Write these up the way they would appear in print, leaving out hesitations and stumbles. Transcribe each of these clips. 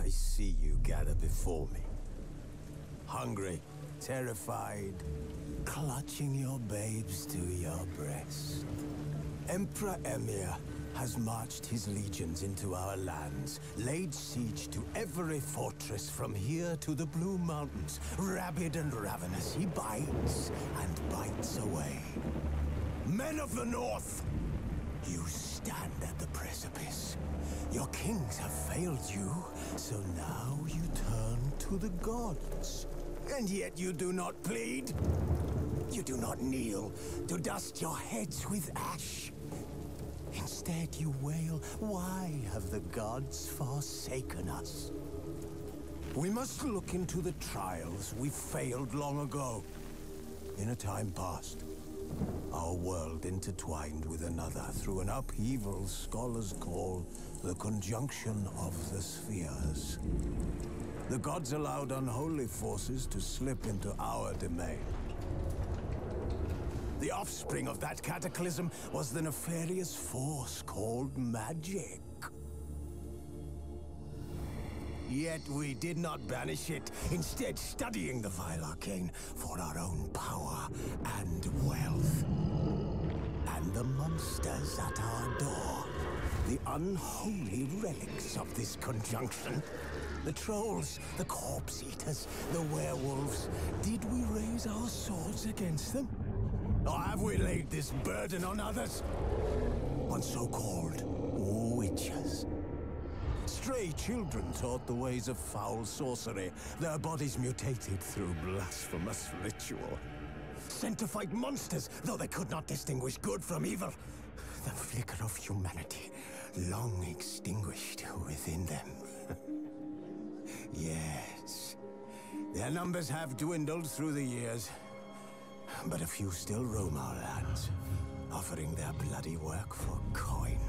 I see you gather before me. Hungry, terrified, clutching your babes to your breast. Emperor Emir has marched his legions into our lands, laid siege to every fortress from here to the Blue Mountains. Rabid and ravenous, he bites and bites away. Men of the North, you stand at the precipice. Your kings have failed you, so now you turn to the gods. And yet you do not plead. You do not kneel to dust your heads with ash. Instead you wail, why have the gods forsaken us? We must look into the trials we failed long ago. In a time past, our world intertwined with another through an upheaval scholars call the conjunction of the spheres. The gods allowed unholy forces to slip into our domain. The offspring of that cataclysm was the nefarious force called magic. Yet we did not banish it, instead studying the vile arcane for our own power and wealth. And the monsters at our door, the unholy relics of this conjunction. The trolls, the corpse eaters, the werewolves. Did we raise our swords against them? Or have we laid this burden on others? On so-called witches. Stray children taught the ways of foul sorcery, their bodies mutated through blasphemous ritual. Sent to fight monsters, though they could not distinguish good from evil. The flicker of humanity, long extinguished within them. Yes, their numbers have dwindled through the years, but a few still roam our lands, offering their bloody work for coin.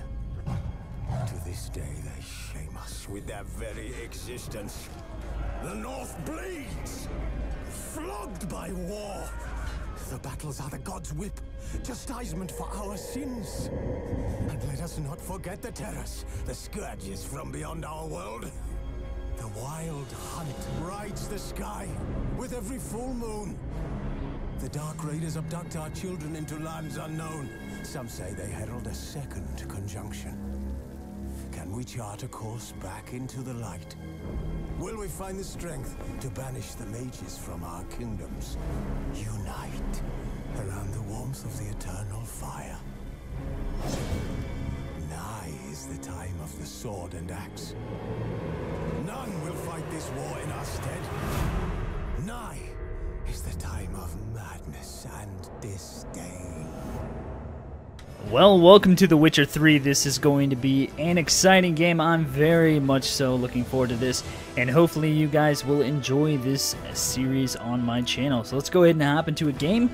To this day, they shame us with their very existence. The North bleeds, flogged by war. The battles are the gods' whip, chastisement for our sins. And let us not forget the terrors, the scourges from beyond our world. The wild hunt rides the sky with every full moon. The Dark Raiders abduct our children into lands unknown. Some say they herald a second conjunction. Can we chart a course back into the light? Will we find the strength to banish the mages from our kingdoms? Unite around the warmth of the eternal fire. Nigh is the time of the sword and axe. None will fight this war in our stead. Nigh is the time of madness and disdain. Well, welcome to The Witcher 3. This is going to be an exciting game. I'm very much so looking forward to this, and hopefully you guys will enjoy this series on my channel. So let's go ahead and hop into a game.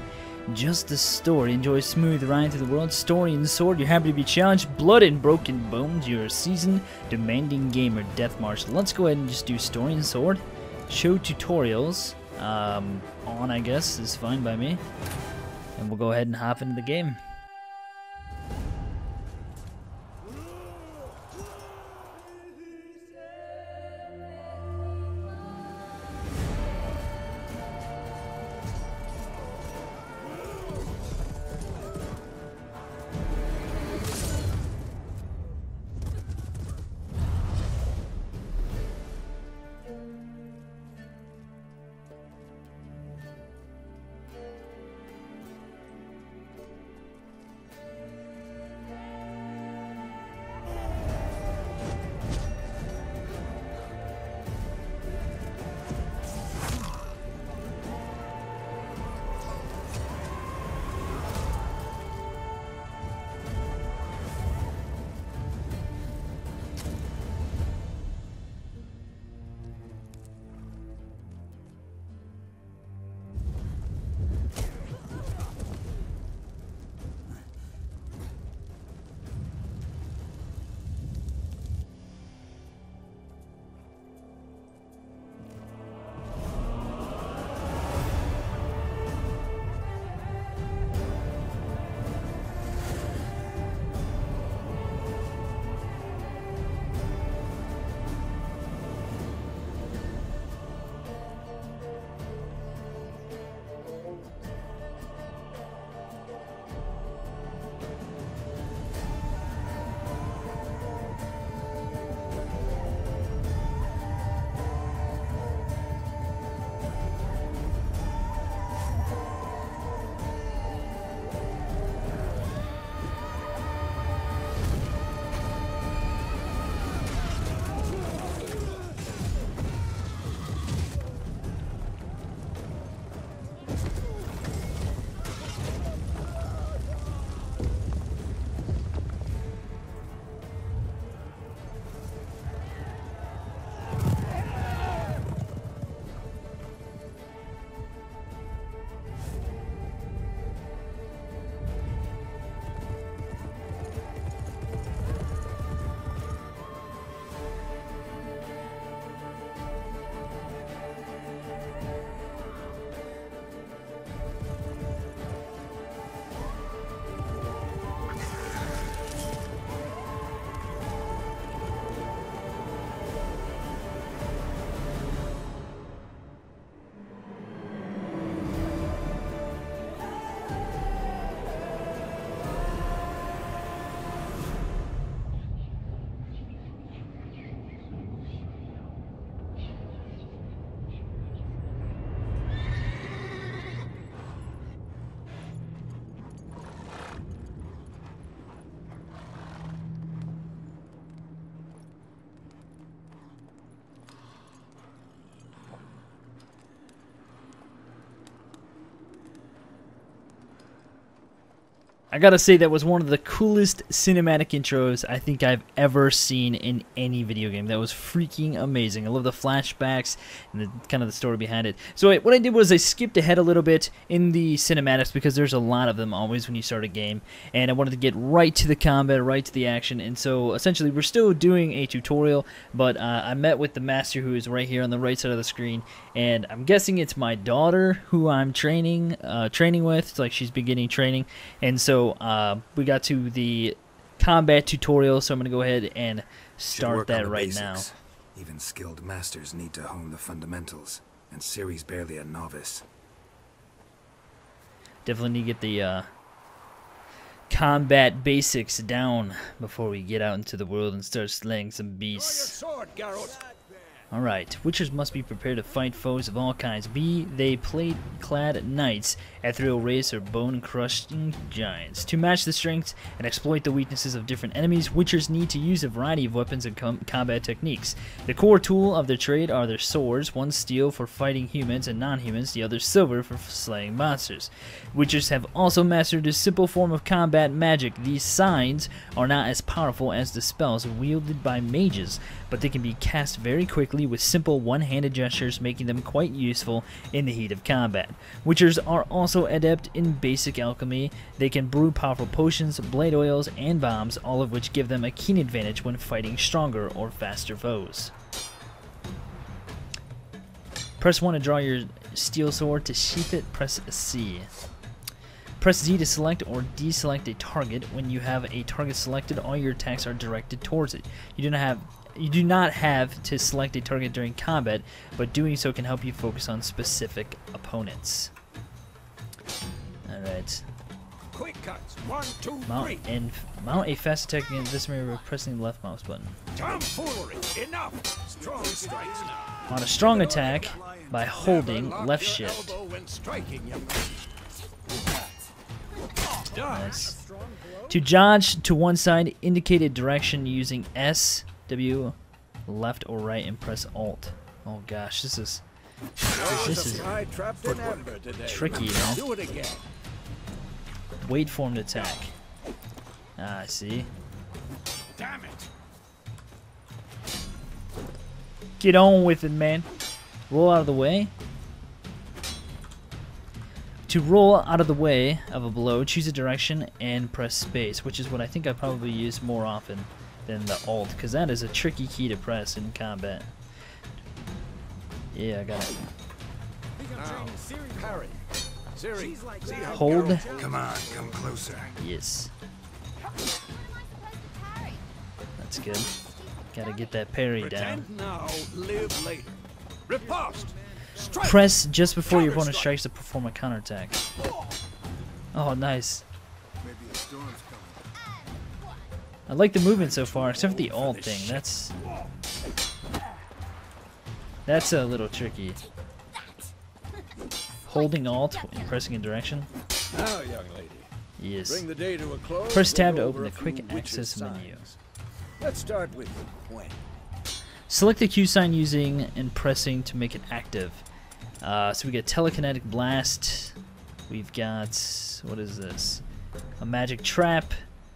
Just the story. Enjoy a smooth ride through the world. Story and sword. You're happy to be challenged. Blood and broken bones. You're a seasoned, demanding gamer. Death march. Let's go ahead and just do story and sword. Show tutorials. On, I guess, is fine by me. And we'll go ahead and hop into the game. I gotta say that was one of the coolest cinematic intros I think I've ever seen in any video game. That was freaking amazing. I love the flashbacks and the kind of the story behind it. So what I did was I skipped ahead a little bit in the cinematics because there's a lot of them always when you start a game, and I wanted to get right to the combat, right to the action. And so essentially we're still doing a tutorial, but I met with the master who is right here on the right side of the screen, and I'm guessing it's my daughter who I'm training with. It's like she's beginning training, and so we got to the combat tutorial, so I'm going to go ahead and start that right now. Even skilled masters need to hone the fundamentals, and Ciri's barely a novice. Definitely need to get the combat basics down before we get out into the world and start slaying some beasts. Alright, Witchers must be prepared to fight foes of all kinds, be they plate-clad knights, ethereal race, or bone-crushing giants. To match the strengths and exploit the weaknesses of different enemies, Witchers need to use a variety of weapons and combat techniques. The core tool of their trade are their swords, one steel for fighting humans and non-humans, the other silver for slaying monsters. Witchers have also mastered a simple form of combat magic. These signs are not as powerful as the spells wielded by mages, but they can be cast very quickly with simple one-handed gestures, making them quite useful in the heat of combat. Witchers are also adept in basic alchemy. They can brew powerful potions, blade oils, and bombs, all of which give them a keen advantage when fighting stronger or faster foes. Press 1 to draw your steel sword. To sheath it, press C. Press Z to select or deselect a target. When you have a target selected, all your attacks are directed towards it. You do not have to select a target during combat, but doing so can help you focus on specific opponents. Alright. Quick cuts. 1, 2, 3. Mount a fast attack against this by pressing the left mouse button. Tomfoolery. Enough. Strong strikes now. Mount a strong attack by holding left shift. Nice. To dodge to one side, indicate a direction using S, W, left or right, and press Alt. Oh gosh, this is tricky, man. Do it again. Wait for him to attack. Ah, I see. Damn it. Get on with it, man. Roll out of the way. To roll out of the way of a blow, choose a direction and press space, which is what I think I probably use more often than the Alt, because that is a tricky key to press in combat. Yeah, I got it. Now, parry. Ciri, see how Hold. Come on, come closer. Yes. That's good. Gotta get that parry down. Pretend now, live later. Riposte. Strike. Press just before your opponent strikes to perform a counterattack. Oh, nice. I like the movement so far, except for the Alt thing. That's a little tricky. Holding Alt and pressing a direction. Now, young lady. Yes. Bring the day to a close. Press tab to Go open over the a quick few witches' access menu. signs. Let's start with when. Select the Q sign using and pressing to make it active. So we get Telekinetic Blast. We've got, what is this? A Magic Trap.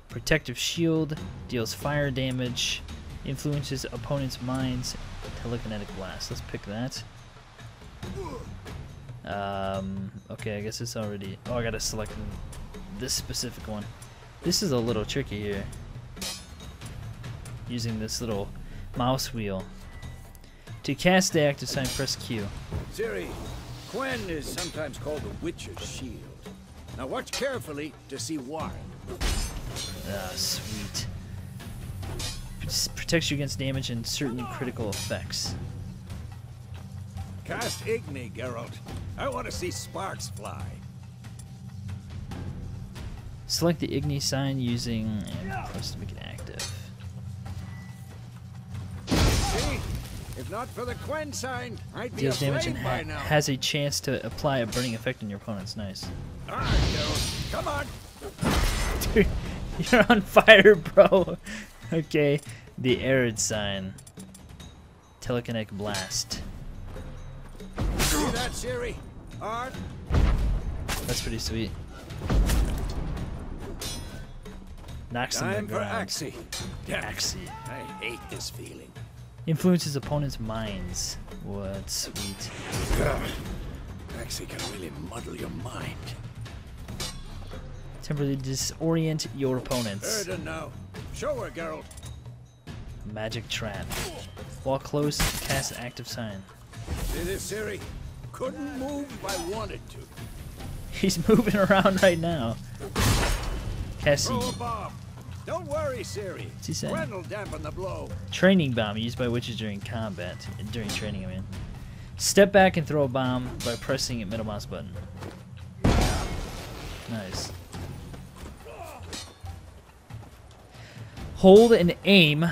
Protective Shield. Deals fire damage. Influences opponents' minds. Telekinetic Blast. Let's pick that. Okay, I guess it's already... Oh, I gotta select this specific one. This is a little tricky here. Using this little mouse wheel. To cast the active sign, press Q. Ciri, Quen is sometimes called the Witcher's Shield. Now watch carefully to see why. Ah, sweet. Protects you against damage and certain critical effects. Cast Igni, Geralt. I want to see sparks fly. Select the Igni sign using and press to make it active. See? If not for the Quen sign, I'd be Deals damage afraid and by now. has a chance to apply a burning effect on your opponents. Nice. All right, Geralt. Come on. Dude, you're on fire, bro. Okay. The Arid sign. Telekinetic Blast. See that, Ciri? Art? That's pretty sweet. Knocks him to Time the for ground. Axie. Damn it. Axie. I hate this feeling. Influences opponents' minds. What? Sweet. Ugh. Axie can really muddle your mind. Temporarily disorient your opponents. Heard her now. Show her, Geralt. Magic trap. While close, cast an active sign. See this, Ciri? Couldn't move if I wanted to. He's moving around right now. Cassie. Throw a bomb. Don't worry, Ciri. What's he saying? Gwen will dampen the blow. Training bomb used by witches during combat. During training, I mean. Step back and throw a bomb by pressing middle mouse button. Nice. Hold and aim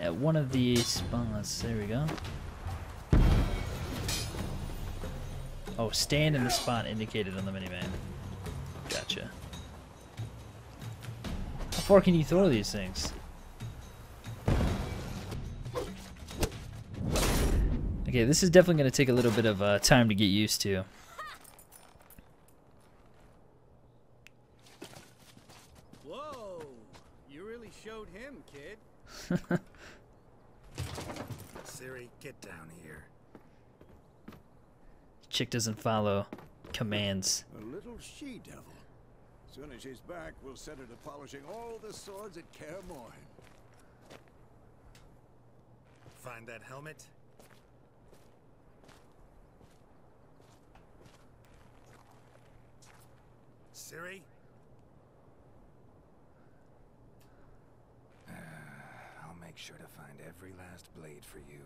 at one of the spots. There we go. Oh, stand in the spot indicated on the minimap. Gotcha. How far can you throw these things? Okay, this is definitely going to take a little bit of time to get used to. Whoa! You really showed him, kid. Ciri, get down here. Chick doesn't follow commands. A little she-devil. As soon as she's back, we'll set her to polishing all the swords at Kaer Morhen. Find that helmet? Ciri? I'll make sure to find every last blade for you.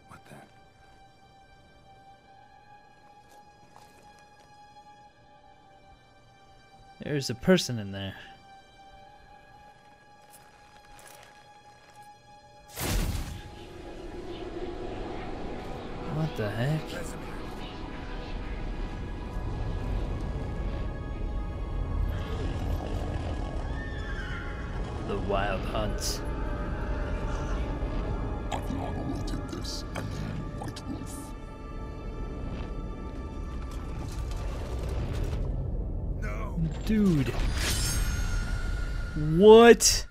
What the? There's a person in there. What the heck? The Wild Hunt. Adriana did this, and you, White Wolf. No! Dude. What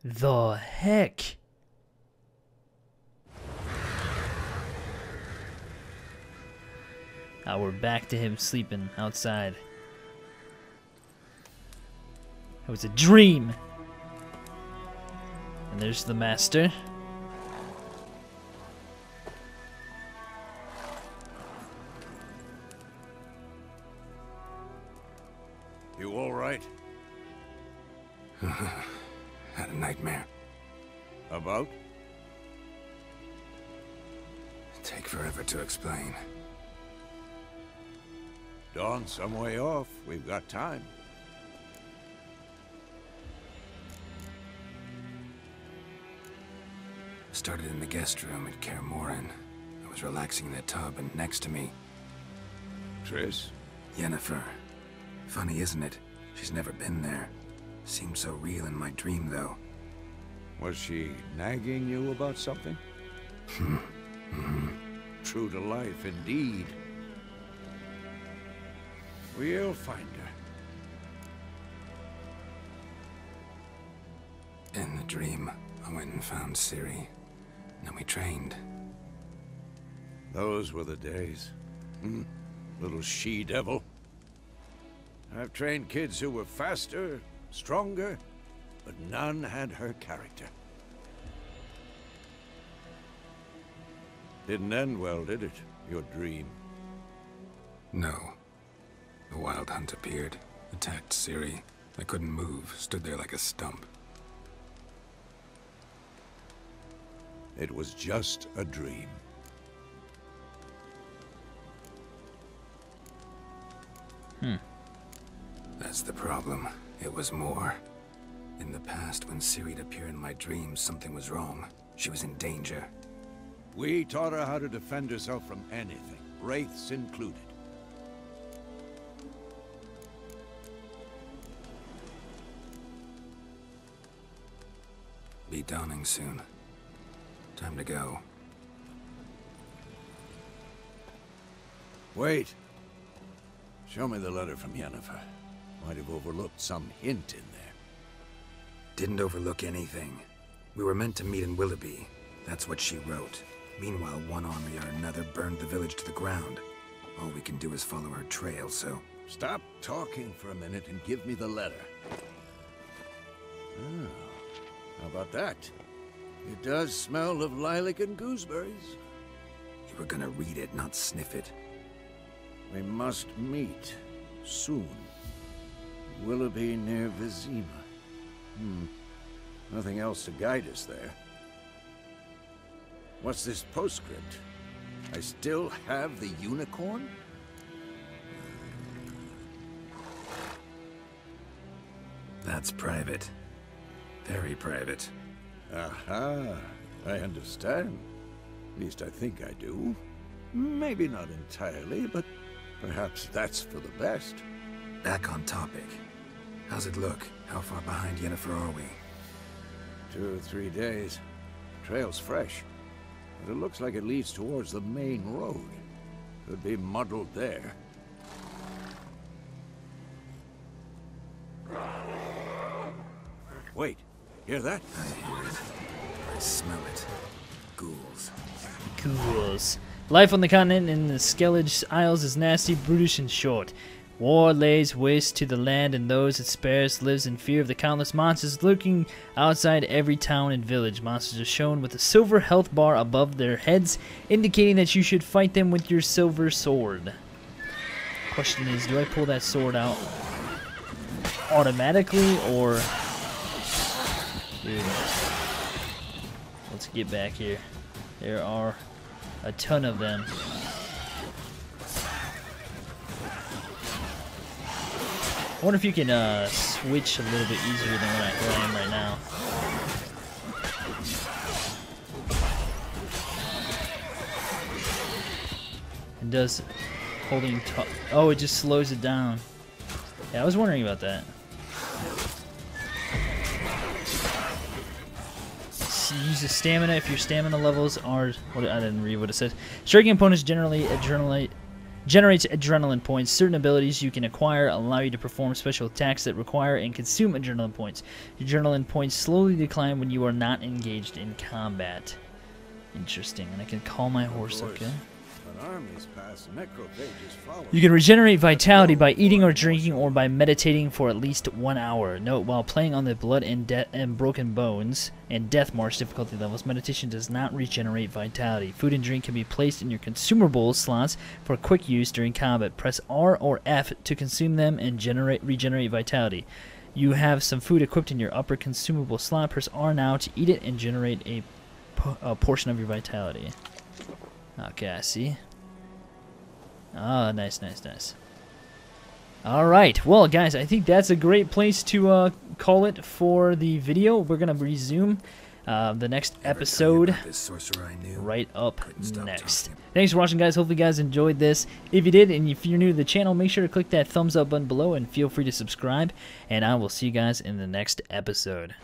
the heck? Now we're back to him sleeping outside. It was a dream. And there's the master. You all right? Had a nightmare. About? Take forever to explain. Dawn's some way off. We've got time. Started in the guest room at Kaer Morhen. I was relaxing in the tub, and next to me, Triss? Yennefer. Funny, isn't it? She's never been there. Seemed so real in my dream, though. Was she nagging you about something? True to life, indeed. We'll find her. In the dream, I went and found Ciri. Then we trained. Those were the days. Little she-devil. I've trained kids who were faster, stronger, but none had her character. Didn't end well, did it? Your dream? No. The Wild Hunt appeared, attacked Ciri. I couldn't move, stood there like a stump. It was just a dream. That's the problem. It was more. In the past, when Ciri'd appear in my dreams, something was wrong. She was in danger. We taught her how to defend herself from anything, wraiths included. Be dawning soon. Time to go. Wait. Show me the letter from Yennefer. Might have overlooked some hint in there. Didn't overlook anything. We were meant to meet in Willoughby. That's what she wrote. Meanwhile, one army or another burned the village to the ground. All we can do is follow her trail, so... Stop talking for a minute and give me the letter. Oh, how about that? It does smell of lilac and gooseberries. You were gonna read it, not sniff it. We must meet soon. Willoughby near Vizima. Nothing else to guide us there. What's this postscript? I still have the unicorn? That's private. Very private. Aha, I understand. At least I think I do. Maybe not entirely, but perhaps that's for the best. Back on topic. How's it look? How far behind Yennefer are we? 2 or 3 days. Trail's fresh, but it looks like it leads towards the main road. Could be muddled there. Wait, hear that? I hear it. I smell it. Ghouls. Ghouls. Life on the continent in the Skellige Isles is nasty, brutish, and short. War lays waste to the land, and those it spares lives in fear of the countless monsters lurking outside every town and village. Monsters are shown with a silver health bar above their heads, indicating that you should fight them with your silver sword. Question is, do I pull that sword out automatically, or... Dude, let's get back here. There are a ton of them. I wonder if you can switch a little bit easier than where I am right now. It does holding top. Oh, it just slows it down. Yeah, I was wondering about that. Use the stamina if your stamina levels are... What, I didn't read what it says. Striking opponents generally generates adrenaline points. Certain abilities you can acquire allow you to perform special attacks that require and consume adrenaline points. Adrenaline points slowly decline when you are not engaged in combat. Interesting. And I can call my horse, okay? You can regenerate vitality by eating or drinking or by meditating for at least 1 hour. Note, while playing on the blood and broken bones and death march difficulty levels, meditation does not regenerate vitality. Food and drink can be placed in your consumable slots for quick use during combat. Press R or F to consume them and regenerate vitality. You have some food equipped in your upper consumable slot. Press R now to eat it and generate a portion of your vitality. Okay, I see. Ah, nice, nice, nice. Alright, well, guys, I think that's a great place to call it for the video. We're going to resume the next episode right up next. Thanks for watching, guys. Hopefully you guys enjoyed this. If you did, and if you're new to the channel, make sure to click that thumbs up button below and feel free to subscribe. And I will see you guys in the next episode.